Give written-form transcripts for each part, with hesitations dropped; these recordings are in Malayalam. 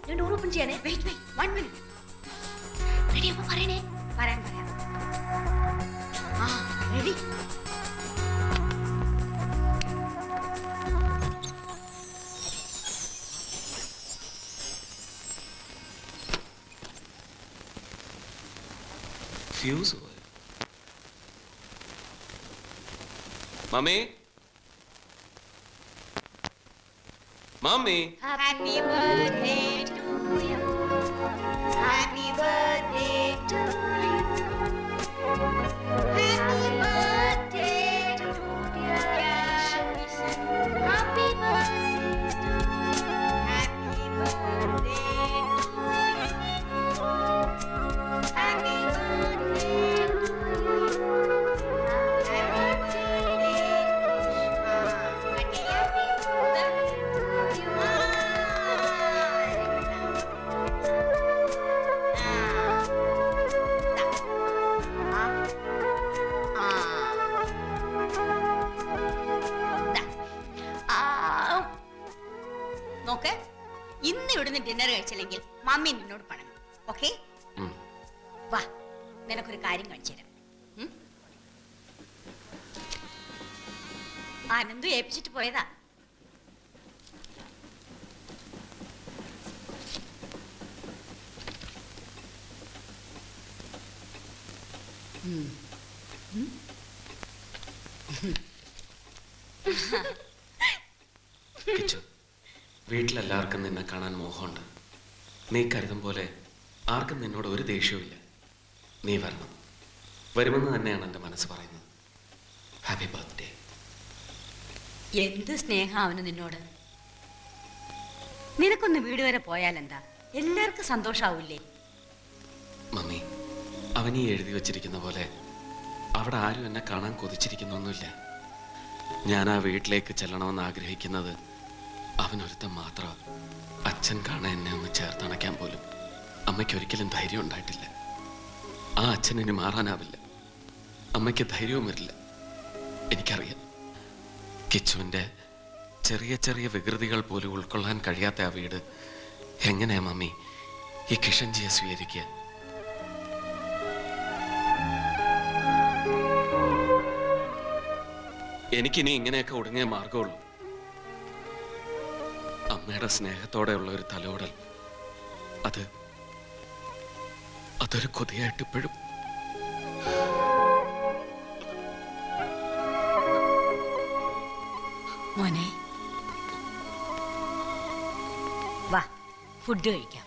ഞാൻ ഡോർ ഓപ്പൺ ചെയ്യാനേ. Wait 1 minute. റെഡി അപ്പൊ പറയണേ. പറയാം. ആ റെഡി. ഫ്യൂസ് പോയി. Mummy mummy. Happy birthday to you. Happy birthday to you. Happy birthday to dear Kishan. Happy birthday to you. Happy birthday to you. Happy birthday to you. Happy birthday നോക്ക്. ഇന്ന് ഇവിടുന്ന് ഡിന്നർ കഴിച്ചില്ലെങ്കിൽ മമ്മി നിന്നോട് പണങ്ങും. ഓക്കെ? വാ, നിനക്കൊരു കാര്യം കാണിച്ചു തരാം. ആനന്ദു ഏൽപ്പിച്ചിട്ട് പോയതാ. വീട്ടിലെല്ലാവർക്കും നിന്നെ കാണാൻ മോഹമുണ്ട്. നീ കരുതും പോലെ ആർക്കും നിന്നോട് ഒരു ദേഷ്യവുമില്ല. നീ വരണം. വരുമെന്ന് തന്നെയാണ് എൻ്റെ മനസ്സ് പറയുന്നത്. Happy birthday. എന്ത് സ്നേഹം അവന് നിന്നോട്. നിനക്കൊന്ന് വീട് വരെ പോയാലെന്താ? എല്ലാവർക്കും സന്തോഷാവൂലേ? മമ്മി, അവനീ എഴുതി വച്ചിരിക്കുന്ന പോലെ അവിടെ ആരും എന്നെ കാണാൻ കൊതിച്ചിരിക്കുന്നൊന്നുമില്ല. ഞാൻ ആ വീട്ടിലേക്ക് ചെല്ലണമെന്ന് ആഗ്രഹിക്കുന്നത് അവനൊരുത്തം മാത്രം. അച്ഛൻ കാണാൻ എന്നെ ഒന്ന് ചേർത്തണയ്ക്കാൻ പോലും അമ്മയ്ക്ക് ഒരിക്കലും ധൈര്യം ഉണ്ടായിട്ടില്ല. ആ അച്ഛൻ ഇനി മാറാനാവില്ല. അമ്മയ്ക്ക് ധൈര്യവും വരില്ല. എനിക്കറിയാം. കിച്ചുവിൻ്റെ ചെറിയ ചെറിയ വികൃതികൾ പോലും ഉൾക്കൊള്ളാൻ കഴിയാത്ത ആ വീട് എങ്ങനെയാ മമ്മി ഈ കിഷൻജിയെ സ്വീകരിക്കുക? എനിക്കിനി ഇങ്ങനെയൊക്കെ ഒടുങ്ങിയ മാർഗമുള്ളൂ. അമ്മയുടെ സ്നേഹത്തോടെയുള്ള ഒരു തലോടൽ, അതൊരു കൊതിയായിട്ട് ഇപ്പോഴും. മോനെ വാ, ഫുഡ് കഴിക്കാം.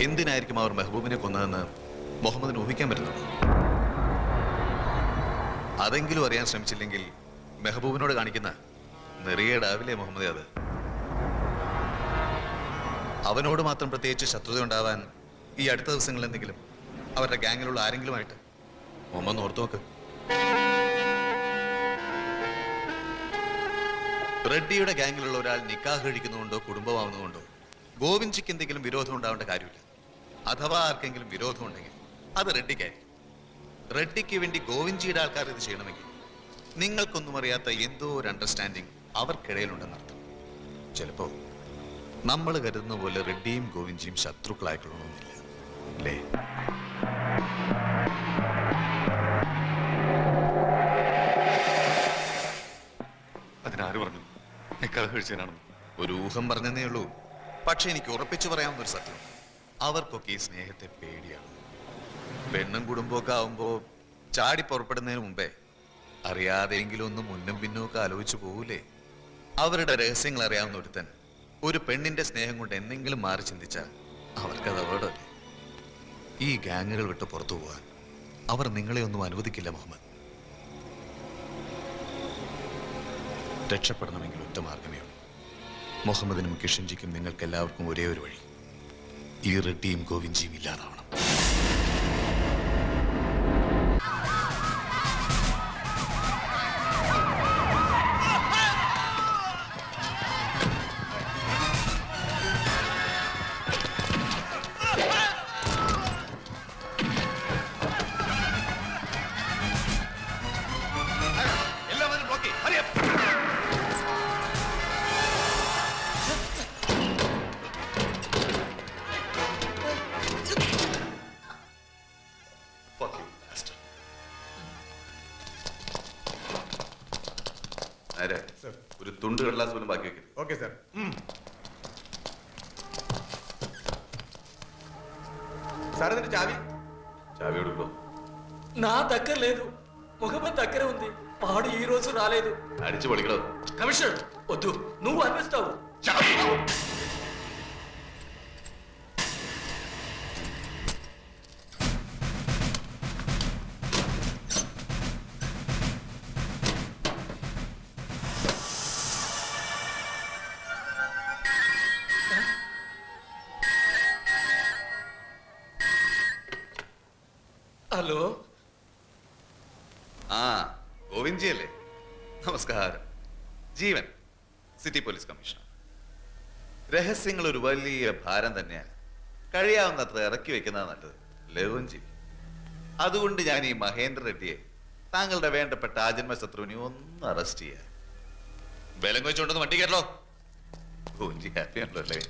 എന്തിനായിരിക്കും അവർ മെഹബൂബിനെ കൊന്നതെന്ന് മുഹമ്മദിന് ഊഹിക്കാൻ പറ്റുന്നുണ്ടോ? അതെങ്കിലും അറിയാൻ ശ്രമിച്ചില്ലെങ്കിൽ മെഹബൂബിനോട് കാണിക്കുന്ന നെറിയേടാവില്ലേ മുഹമ്മദ്? അത് അവനോട് മാത്രം പ്രത്യേകിച്ച് ശത്രുത ഉണ്ടാവാൻ ഈ അടുത്ത ദിവസങ്ങളിൽ എന്തെങ്കിലും അവരുടെ ഗാങ്ങിലുള്ള ആരെങ്കിലുമായിട്ട് മുഹമ്മദ് ഓർത്തു നോക്ക്. റെഡ്ഡിയുടെ ഗാങ്ങിലുള്ള ഒരാൾ നിക്കാഹ് കഴിക്കുന്നതുകൊണ്ടോ കുടുംബമാവുന്നതുകൊണ്ടോ ഗോവിന്ദ്ജിക്ക് എന്തെങ്കിലും വിരോധം ഉണ്ടാവേണ്ട കാര്യമില്ല. അഥവാ ആർക്കെങ്കിലും വിരോധം ഉണ്ടെങ്കിൽ അത് റെഡ്ഡിക്കായിരിക്കും. റെഡ്ഡിക്ക് വേണ്ടി ഗോവിന്ദ്ജിയുടെ ആൾക്കാർ ഇത് ചെയ്യണമെങ്കിൽ നിങ്ങൾക്കൊന്നും അറിയാത്ത എന്തോ ഒരു അണ്ടർസ്റ്റാൻഡിങ് അവർക്കിടയിലുണ്ടെന്നർത്ഥം. ചിലപ്പോ നമ്മൾ കരുതുന്ന പോലെ റെഡ്ഡിയും ഗോവിന്ദ്ജിയും ശത്രുക്കളായിക്കൊള്ളണമെന്നില്ല, അല്ലേ? അതിനാര് പറഞ്ഞു നിക്കാഹ് കഴിച്ചതിനാണ്? ഒരു ഊഹം പറഞ്ഞതേ ഉള്ളൂ. പക്ഷെ എനിക്ക് ഉറപ്പിച്ചു പറയാവുന്ന ഒരു സത്യം, അവർക്കൊക്കെ ഈ സ്നേഹത്തെ പേടിയാണ്. പെണ്ണും കുടുംബമൊക്കെ ആവുമ്പോ ചാടി പുറപ്പെടുന്നതിന് മുമ്പേ അറിയാതെങ്കിലും ഒന്ന് മുന്നും പിന്നും ഒക്കെ ആലോചിച്ചു പോകൂലേ? അവരുടെ രഹസ്യങ്ങൾ അറിയാവുന്ന ഒരുത്തൻ ഒരു പെണ്ണിന്റെ സ്നേഹം കൊണ്ട് എന്തെങ്കിലും മാറി ചിന്തിച്ചാൽ അവർക്കത് അപകടമല്ലേ? ഈ ഗാങ്ങുകൾ വിട്ട് പുറത്തു പോകാൻ അവർ നിങ്ങളെ ഒന്നും അനുവദിക്കില്ല മുഹമ്മദ്. രക്ഷപ്പെടണമെങ്കിൽ ഒറ്റ മാർഗമേ ഉള്ളൂ. മുഹമ്മദിനും കിഷൻജിക്കും നിങ്ങൾക്ക് എല്ലാവർക്കും ഒരേ ഒരു വഴി, ഈ റെഡ്ഡിയും ഗോവിന്ദ്ജിയും ഇല്ലാതാവണം. നേരെ സർ. ഒരു തുണ്ട് കടലാസ് പോലും ബാക്കി വെക്കരുത്. Okay sir. సార్ ఇది చావి. చావి ఉడుకో. నా దగ్గర లేదు. మొహమ్మద్ దగ్గర ఉంది. వాడు ఈ రోజు రాలేదు. అడిచి పొడికలో. కమిషనర్ వద్దు, నువ్వు అనిపిస్తావు. ഹലോ, ആ ഗോവിന്ദ്ജി അല്ലേ? നമസ്കാരം. ജീവൻ, സിറ്റി പോലീസ് കമ്മീഷണർ. രഹസ്യങ്ങൾ ഒരു വലിയ ഭാരം തന്നെയാണ്. കഴിയാവുന്നത്ര ഇറക്കി വെക്കുന്നത് നല്ലത്, ലവൻജി. അതുകൊണ്ട് ഞാൻ ഈ മഹേന്ദ്ര റെഡ്ഡിയെ, താങ്കളുടെ വേണ്ടപ്പെട്ട ആജന്മ ശത്രുവിനെ ഒന്ന് അറസ്റ്റ് ചെയ്യാൻ. ബലം വെച്ചുകൊണ്ടൊന്ന് വണ്ടി കയറല്ലോ. ഗോവിന്ദ്ജി ഹാപ്പി ആണല്ലോ അല്ലേ?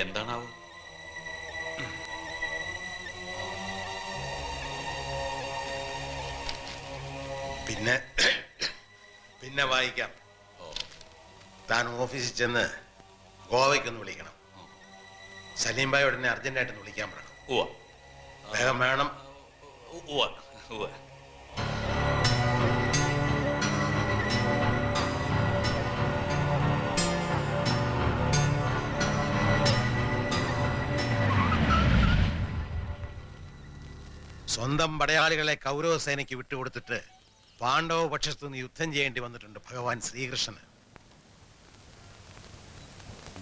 എന്താണാവോ? പിന്നെ പിന്നെ വായിക്കാം. താൻ ഓഫീസിൽ ചെന്ന് ഗോവയ്ക്കൊന്ന് വിളിക്കണം. സലീം ഭായി ഉടനെ അർജന്റായിട്ടൊന്ന് വിളിക്കാൻ പറയണം. വേഗം വേണം. സ്വന്തം പടയാളികളെ കൗരവസേനയ്ക്ക് വിട്ടുകൊടുത്തിട്ട് പാണ്ഡവ പക്ഷത്തു നിന്ന് യുദ്ധം ചെയ്യേണ്ടി വന്നിട്ടുണ്ട് ഭഗവാൻ ശ്രീകൃഷ്ണന്.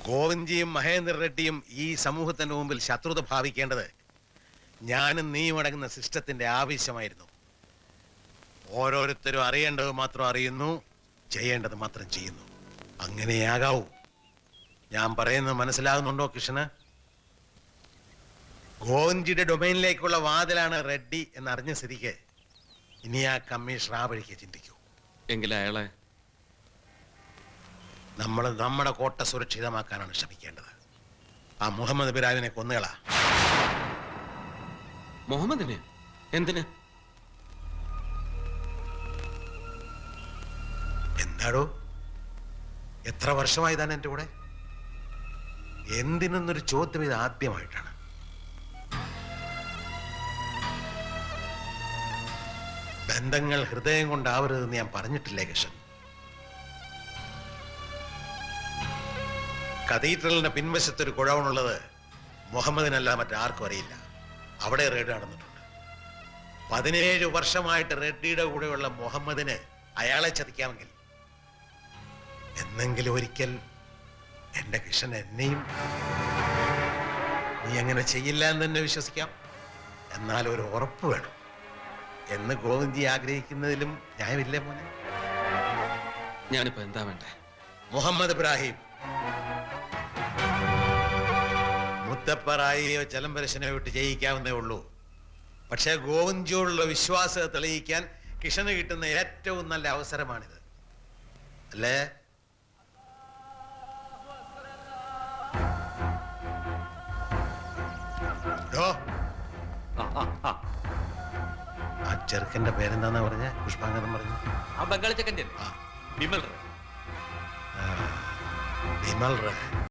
ഗോവിന്ദ്ജിയും മഹേന്ദ്ര റെഡ്ഡിയും ഈ സമൂഹത്തിന്റെ മുമ്പിൽ ശത്രുത ഭാവിക്കേണ്ടത് ഞാനും നീയും അടങ്ങുന്ന സിസ്റ്റത്തിന്റെ ആവശ്യമായിരുന്നു. ഓരോരുത്തരും അറിയേണ്ടത് മാത്രം അറിയുന്നു, ചെയ്യേണ്ടത് മാത്രം ചെയ്യുന്നു. അങ്ങനെയാകാവൂ. ഞാൻ പറയുന്നത് മനസ്സിലാകുന്നുണ്ടോ കൃഷ്ണന്? ഗോവിന്ദ്ജിയുടെ ഡൊമൈനിലേക്കുള്ള വാതിലാണ് റെഡ്ഡി എന്നറിഞ്ഞ സ്ഥിതിക്ക് ഇനി ആ കമ്മീഷണർ ആ വഴിക്ക് ചിന്തിക്കൂ. എങ്കിലും അയാളെ നമ്മൾ നമ്മുടെ കോട്ട സുരക്ഷിതമാക്കാനാണ് ശ്രമിക്കേണ്ടത്. ആ മുഹമ്മദ് ബിരാവിനെ കൊന്നുകളാ. മുഹമ്മദിനെ എന്തിന്? എന്താടോ, എത്ര വർഷമായി താൻ എൻ്റെ കൂടെ? എന്തിനെന്നൊരു ചോദ്യം ഇത് ആദ്യമായിട്ടാണ്. ബന്ധങ്ങൾ ഹൃദയം കൊണ്ടാവരുതെന്ന് ഞാൻ പറഞ്ഞിട്ടില്ലേ കൃഷ്ണൻ? കത്തീഡ്രലിന്റെ പിൻവശത്തൊരു കുഴവനുള്ളത് മുഹമ്മദിനല്ല മറ്റാർക്കും അറിയില്ല. അവിടെ റെയ്ഡ് നടന്നിട്ടുണ്ട്. 17 വർഷമായിട്ട് റെഡ്ഡിയുടെ കൂടെയുള്ള മുഹമ്മദിന് അയാളെ ചതിക്കാമെങ്കിൽ എന്നെങ്കിലും ഒരിക്കൽ എന്റെ കൃഷ്ണൻ എന്നെയും നീ അങ്ങനെ ചെയ്യില്ല എന്ന് തന്നെ വിശ്വസിക്കാം. എന്നാൽ ഒരു ഉറപ്പ് വേണം എന്ന് ഗോവിന്ദ്ജി ആഗ്രഹിക്കുന്നതിലും ന്യായമില്ലേ മോനെ? ഞാനിപ്പോ എന്താ വേണ്ടേ? മുഹമ്മദ് ഇബ്രാഹിം മുത്തപ്പറായിയോ ചലംബരശനെയോ വിട്ട് ജയിക്കാവുന്നേ ഉള്ളൂ. പക്ഷേ ഗോവിന്ദ്ജിയോടുള്ള വിശ്വാസത്തെ തെളിയിക്കാൻ കിഷന് കിട്ടുന്ന ഏറ്റവും നല്ല അവസരമാണിത്, അല്ലേ? ആ ചെറുക്കന്റെ പേരെന്താന്നാ പറഞ്ഞ? പുഷ്പാങ്കതം പറഞ്ഞു. ആ ബംഗാളി ചെക്കൻ്റെ ആ. വിമൽ. വിമൽ റായ്.